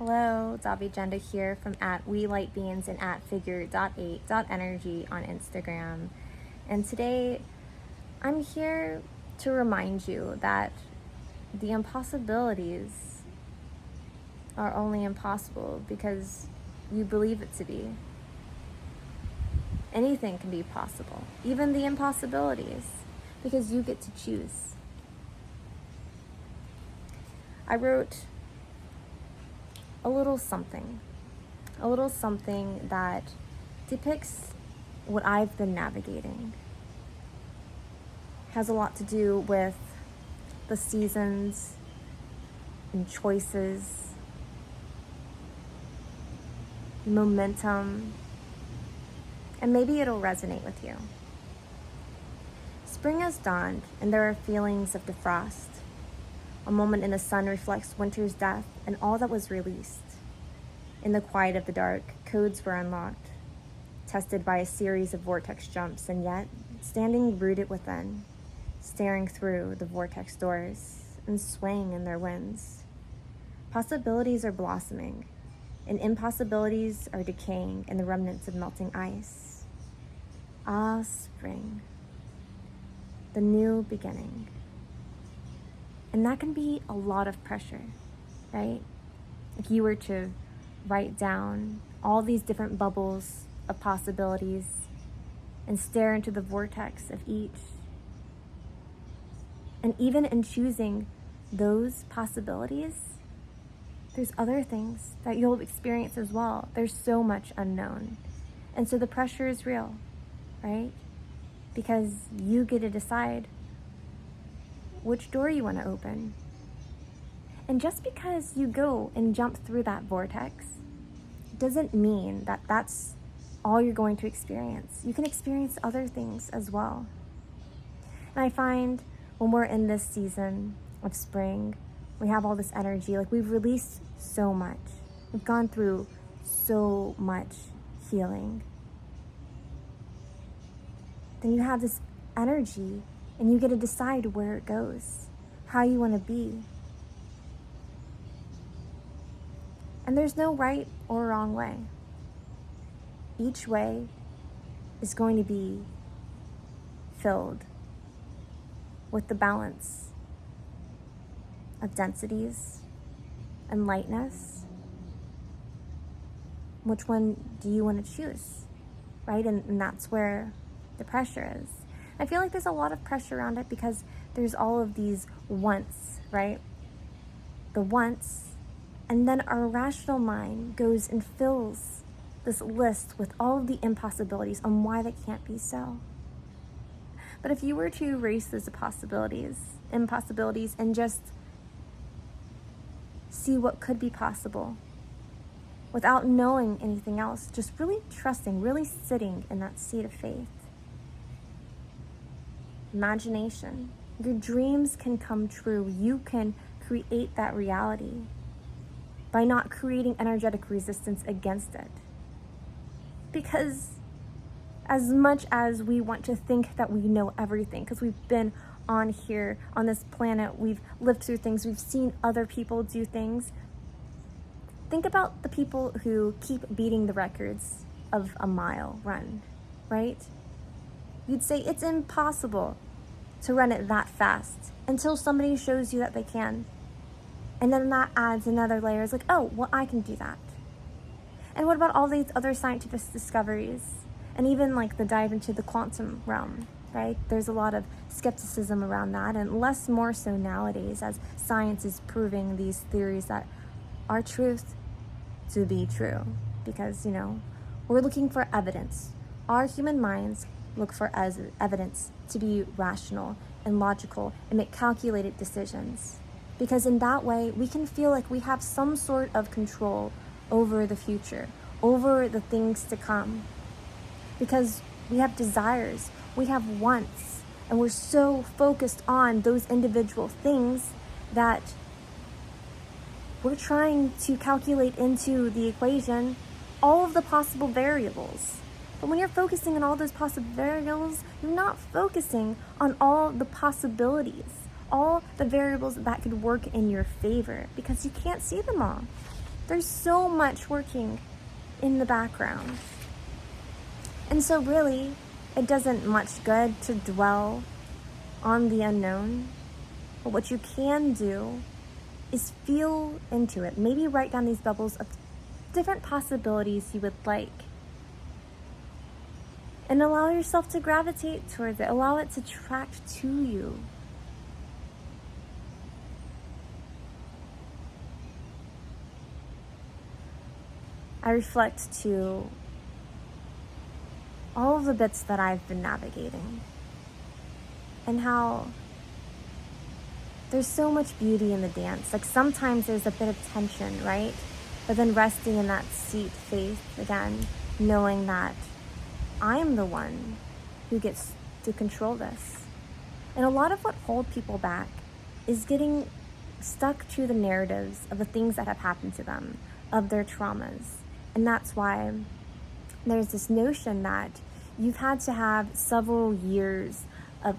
Hello, Zavi Jenda here from at WeLightBeans and at figure.8.energy on Instagram. And today I'm here to remind you that the impossibilities are only impossible because you believe it to be. Anything can be possible, even the impossibilities, because you get to choose. I wrote a little something that depicts what I've been navigating. It has a lot to do with the seasons and choices, momentum, and maybe it'll resonate with you. Spring has dawned, and there are feelings of defrost. A moment in the sun reflects winter's death and all that was released. In the quiet of the dark, codes were unlocked, tested by a series of vortex jumps, and yet, standing rooted within, staring through the vortex doors and swaying in their winds. Possibilities are blossoming, and impossibilities are decaying in the remnants of melting ice. Ah, spring, the new beginning. And that can be a lot of pressure, right? If you were to write down all these different bubbles of possibilities and stare into the vortex of each. And even in choosing those possibilities, there's other things that you'll experience as well. There's so much unknown. And so the pressure is real, right? Because you get to decide which door you want to open. And just because you go and jump through that vortex doesn't mean that that's all you're going to experience. You can experience other things as well. And I find when we're in this season of spring, we have all this energy, like we've released so much. We've gone through so much healing. Then you have this energy and you get to decide where it goes, how you want to be. And there's no right or wrong way. Each way is going to be filled with the balance of densities and lightness. Which one do you want to choose, right? And that's where the pressure is. I feel like there's a lot of pressure around it because there's all of these wants, right? The wants, and then our rational mind goes and fills this list with all of the impossibilities on why that can't be so. But if you were to erase those impossibilities, and just see what could be possible without knowing anything else, just really trusting, really sitting in that seat of faith. Imagination. Your dreams can come true. You can create that reality by not creating energetic resistance against it. Because as much as we want to think that we know everything, because we've been on here, on this planet, we've lived through things, we've seen other people do things. Think about the people who keep beating the records of a mile run, right? You'd say it's impossible to run it that fast until somebody shows you that they can. And then that adds another layer. It's like, oh, well, I can do that. And what about all these other scientific discoveries? And even like the dive into the quantum realm, right? There's a lot of skepticism around that, and less more so nowadays as science is proving these theories that are truth to be true. Because, we're looking for evidence. Our human minds look for evidence to be rational and logical and make calculated decisions. Because in that way, we can feel like we have some sort of control over the future, over the things to come. Because we have desires, we have wants, and we're so focused on those individual things that we're trying to calculate into the equation all of the possible variables. But when you're focusing on all those possible variables, you're not focusing on all the possibilities, all the variables that could work in your favor, because you can't see them all. There's so much working in the background. And so really, it doesn't much good to dwell on the unknown. But what you can do is feel into it. Maybe write down these bubbles of different possibilities you would like. And allow yourself to gravitate towards it. Allow it to attract to you. I reflect to all of the bits that I've been navigating and how there's so much beauty in the dance. Like sometimes there's a bit of tension, right? But then resting in that seat faith again, knowing that I'm the one who gets to control this. And a lot of what holds people back is getting stuck to the narratives of the things that have happened to them, of their traumas. And that's why there's this notion that you've had to have several years of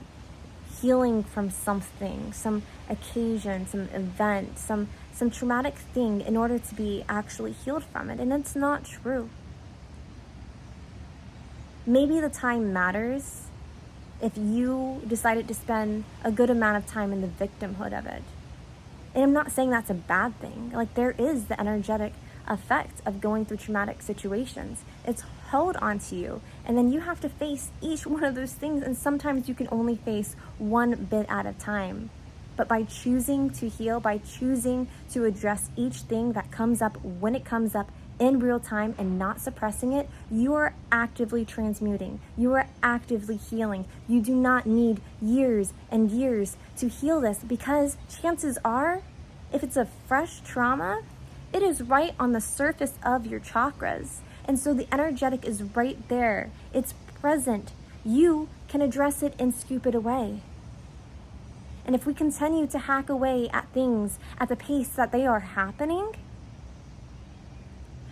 healing from something, some occasion, some event, some traumatic thing in order to be actually healed from it. And it's not true. Maybe the time matters if you decided to spend a good amount of time in the victimhood of it. And I'm not saying that's a bad thing. Like there is the energetic effect of going through traumatic situations. It's held onto you, and then you have to face each one of those things, and sometimes you can only face one bit at a time. But by choosing to heal, by choosing to address each thing that comes up when it comes up in real time and not suppressing it, you are actively transmuting. You are actively healing. You do not need years and years to heal this, because chances are, if it's a fresh trauma, it is right on the surface of your chakras. And so the energetic is right there. It's present. You can address it and scoop it away. And if we continue to hack away at things at the pace that they are happening,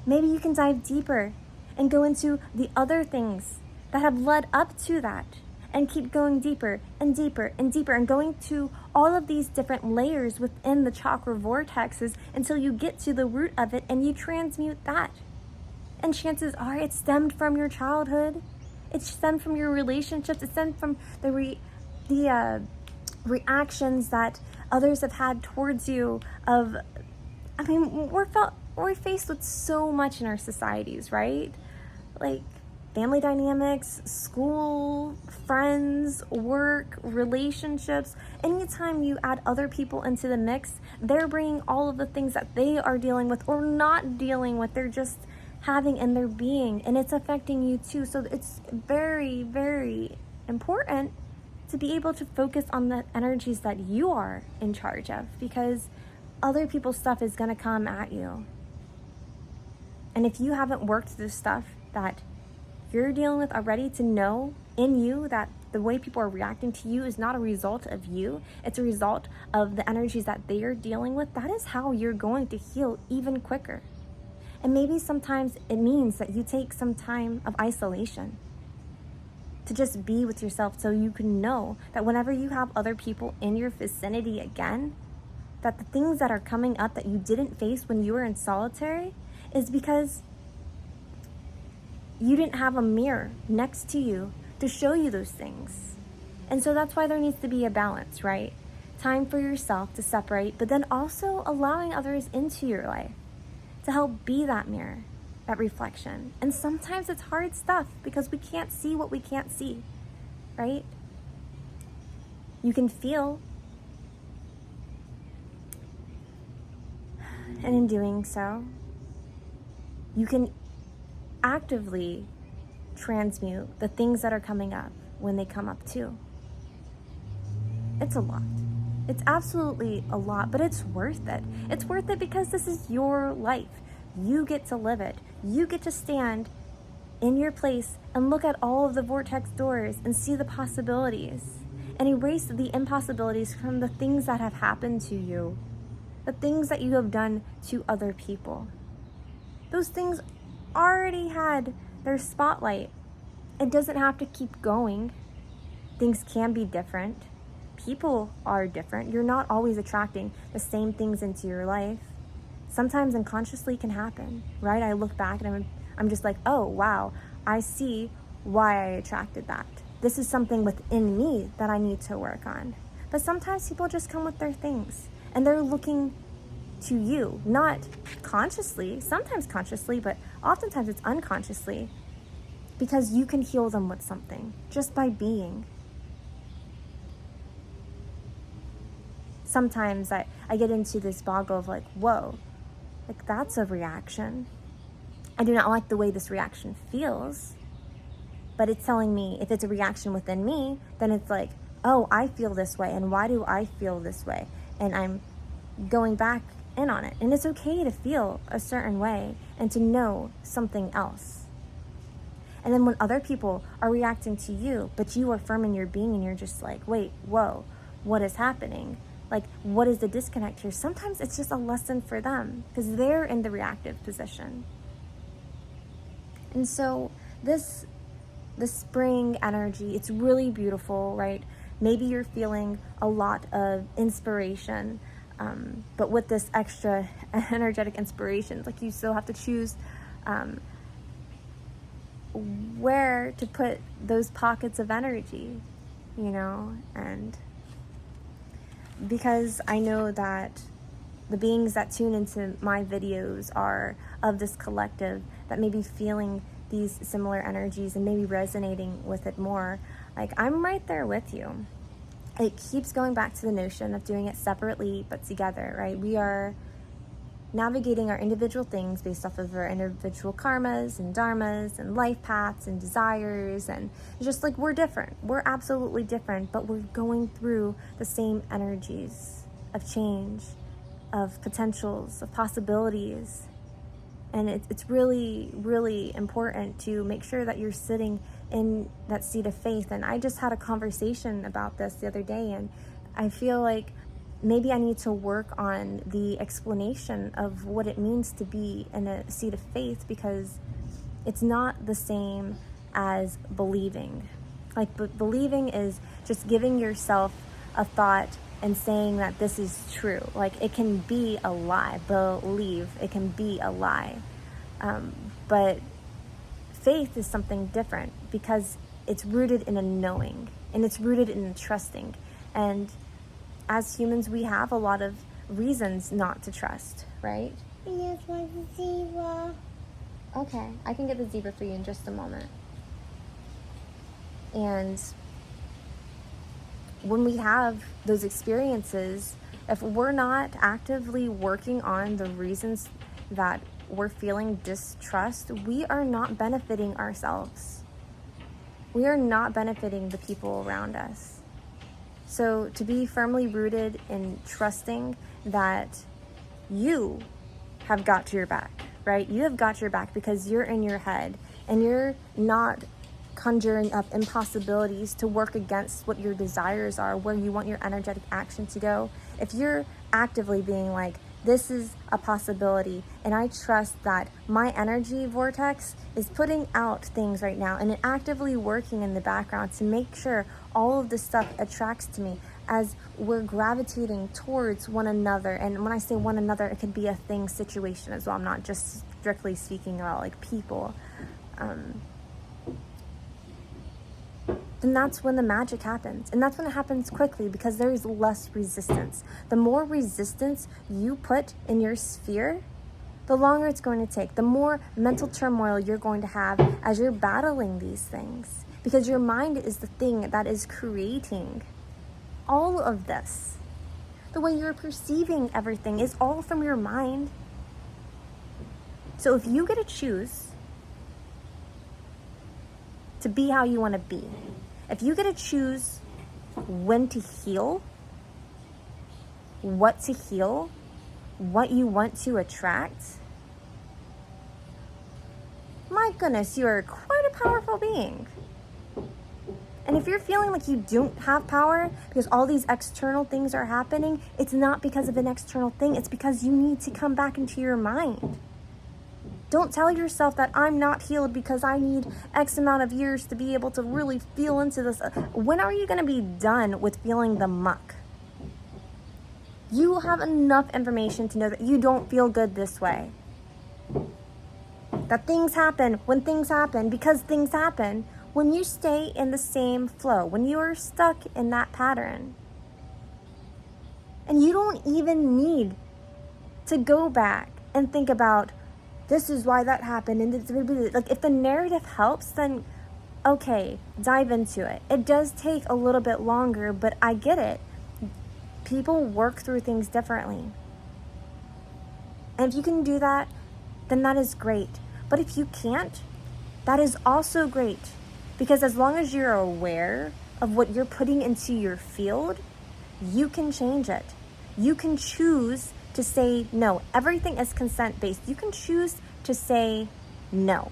maybe you can dive deeper and go into the other things that have led up to that, and keep going deeper and deeper and deeper, and going to all of these different layers within the chakra vortexes until you get to the root of it and you transmute that. And chances are it stemmed from your childhood. It stemmed from your relationships. It stemmed from the reactions that others have had towards you. We're faced with so much in our societies, right? Like family dynamics, school, friends, work, relationships. Anytime you add other people into the mix, they're bringing all of the things that they are dealing with or not dealing with. They're just having in their being, and it's affecting you too. So it's very, very important to be able to focus on the energies that you are in charge of, because other people's stuff is going to come at you. And if you haven't worked through stuff that you're dealing with already, to know in you that the way people are reacting to you is not a result of you, it's a result of the energies that they are dealing with, that is how you're going to heal even quicker. And maybe sometimes it means that you take some time of isolation to just be with yourself, so you can know that whenever you have other people in your vicinity again, that the things that are coming up that you didn't face when you were in solitary is because you didn't have a mirror next to you to show you those things. And so that's why there needs to be a balance, right? Time for yourself to separate, but then also allowing others into your life to help be that mirror, that reflection. And sometimes it's hard stuff because we can't see what we can't see, right? You can feel. And in doing so, you can actively transmute the things that are coming up when they come up too. It's a lot. It's absolutely a lot, but it's worth it. It's worth it because this is your life. You get to live it. You get to stand in your place and look at all of the vortex doors and see the possibilities and erase the impossibilities from the things that have happened to you, the things that you have done to other people. Those things already had their spotlight. It doesn't have to keep going. Things can be different. People are different. You're not always attracting the same things into your life. Sometimes unconsciously can happen, right? I look back and I'm just like, oh, wow, I see why I attracted that. This is something within me that I need to work on. But sometimes people just come with their things and they're looking to you, not consciously, sometimes consciously, but oftentimes it's unconsciously, because you can heal them with something just by being. Sometimes I get into this boggle of like, whoa, like that's a reaction. I do not like the way this reaction feels, but it's telling me, if it's a reaction within me, then it's like, oh, I feel this way, and why do I feel this way? And I'm going back in on it. And it's okay to feel a certain way and to know something else. And then when other people are reacting to you, but you are firm in your being and you're just like, wait, whoa, what is happening? Like, what is the disconnect here? Sometimes it's just a lesson for them because they're in the reactive position. And so the spring energy, it's really beautiful, right? Maybe you're feeling a lot of inspiration, but with this extra energetic inspiration, like you still have to choose where to put those pockets of energy, you know? And because I know that the beings that tune into my videos are of this collective that may be feeling these similar energies and maybe resonating with it more, like I'm right there with you. It keeps going back to the notion of doing it separately but together, right? We are navigating our individual things based off of our individual karmas and dharmas and life paths and desires, and just like we're different. We're absolutely different, but we're going through the same energies of change, of potentials, of possibilities. And it's really, really important to make sure that you're sitting in that seat of faith. And I just had a conversation about this the other day, and I feel like maybe I need to work on the explanation of what it means to be in a seat of faith, because it's not the same as believing. Like, believing is just giving yourself a thought and saying that this is true. Like, it can be a lie. Believe, it can be a lie. But faith is something different because it's rooted in a knowing and it's rooted in a trusting. And as humans, we have a lot of reasons not to trust, right? Yes, like the zebra. Okay, I can get the zebra for you in just a moment. And when we have those experiences, if we're not actively working on the reasons that we're feeling distrust, we are not benefiting ourselves. We are not benefiting the people around us. So to be firmly rooted in trusting that you have got your back, right? You have got your back because you're in your head and you're not conjuring up impossibilities to work against what your desires are, where you want your energetic action to go. If you're actively being like, this is a possibility, and I trust that my energy vortex is putting out things right now and actively working in the background to make sure all of this stuff attracts to me as we're gravitating towards one another. And when I say one another, it could be a thing, situation as well. I'm not just strictly speaking about like people. Then that's when the magic happens. And that's when it happens quickly because there is less resistance. The more resistance you put in your sphere, the longer it's going to take. The more mental turmoil you're going to have as you're battling these things. Because your mind is the thing that is creating all of this. The way you're perceiving everything is all from your mind. So if you get to choose to be how you want to be, if you get to choose when to heal, what to heal, what you want to attract, my goodness, you are quite a powerful being. And if you're feeling like you don't have power because all these external things are happening, it's not because of an external thing. It's because you need to come back into your mind. Don't tell yourself that I'm not healed because I need X amount of years to be able to really feel into this. When are you going to be done with feeling the muck? You have enough information to know that you don't feel good this way. That things happen when things happen because things happen. When you stay in the same flow, when you are stuck in that pattern, and you don't even need to go back and think about, this is why that happened, and like, if the narrative helps, then okay, dive into it. It does take a little bit longer, but I get it. People work through things differently. And if you can do that, then that is great. But if you can't, that is also great. Because as long as you're aware of what you're putting into your field, you can change it. You can choose to say no. Everything is consent-based. You can choose to say no.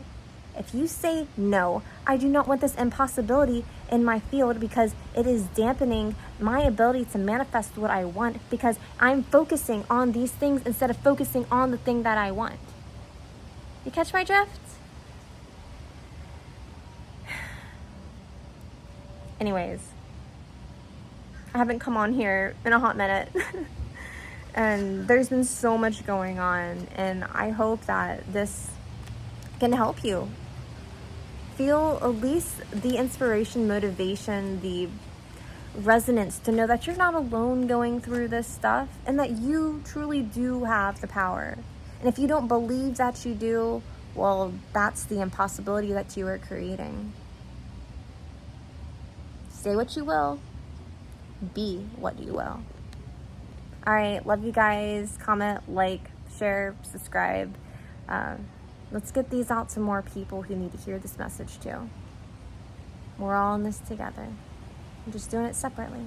If you say no, I do not want this impossibility in my field because it is dampening my ability to manifest what I want, because I'm focusing on these things instead of focusing on the thing that I want. You catch my drift? Anyways, I haven't come on here in a hot minute. And there's been so much going on, and I hope that this can help you feel at least the inspiration, motivation, the resonance to know that you're not alone going through this stuff, and that you truly do have the power. And if you don't believe that you do, well, that's the impossibility that you are creating. Say what you will, be what you will. All right, love you guys. Comment, like, share, subscribe. Let's get these out to more people who need to hear this message too. We're all in this together. I'm just doing it separately.